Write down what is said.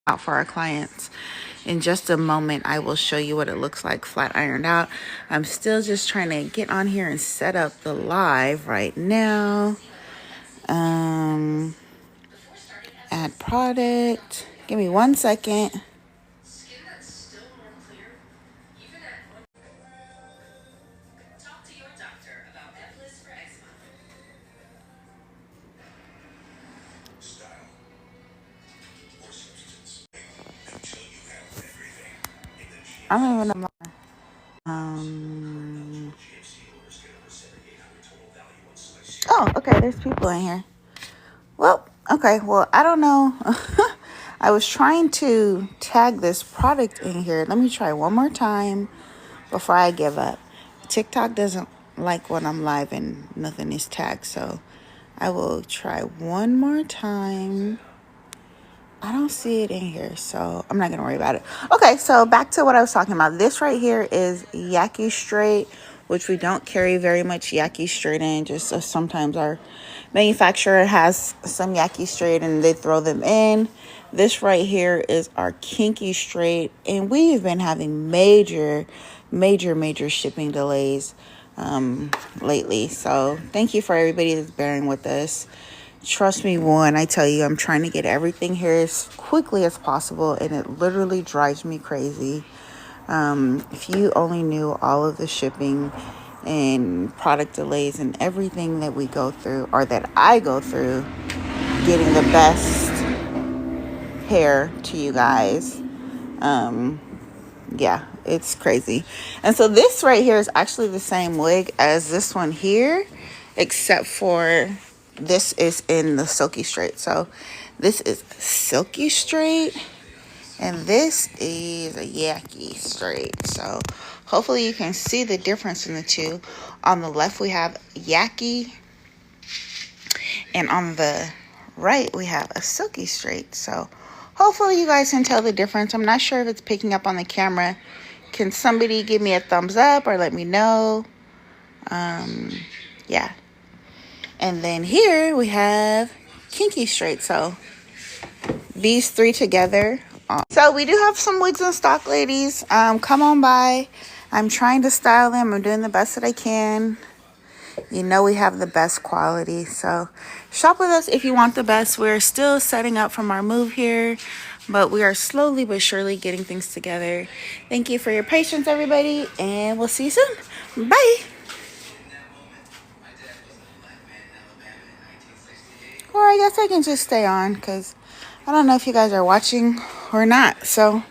out for our clients. In just a moment, I will show you what it looks like flat ironed out. I'm still just trying to get on here and set up the live right now. Add product. Give me 1 second. I don't even know. Oh, okay. There's people in here. Well, okay. Well, I don't know. I was trying to tag this product in here. Let me try one more time before I give up. TikTok doesn't like when I'm live and nothing is tagged, so I will try one more time. I don't see it in here, so I'm not gonna worry about it. Okay, so back to what I was talking about. This right here is Yaki Straight, which we don't carry very much Yaki Straight in. Just sometimes our manufacturer has some Yaki Straight and they throw them in. This right here is our Kinky Straight, and we've been having major shipping delays lately. So thank you for everybody that's bearing with us. Trust me, I tell you, I'm trying to get everything here as quickly as possible, and it literally drives me crazy. If you only knew all of the shipping and product delays and everything that we go through, or that I go through, getting the best hair to you guys. Yeah, it's crazy. And so this right here is actually the same wig as this one here, except for this is in the silky straight. So this is silky straight and this is a Yaki straight. So hopefully you can see the difference in the two. On the left we have Yaki, and on the right we have a silky straight. So hopefully you guys can tell the difference. I'm not sure if it's picking up on the camera. Can somebody give me a thumbs up or let me know? Yeah. And then here we have Kinky Straight. So these three together. So we do have some wigs in stock, ladies. Come on by. I'm trying to style them. I'm doing the best that I can. You know we have the best quality. So shop with us if you want the best. We're still setting up from our move here, but we are slowly but surely getting things together. Thank you for your patience, everybody, and we'll see you soon. Bye. Or I guess I can just stay on because I don't know if you guys are watching or not. So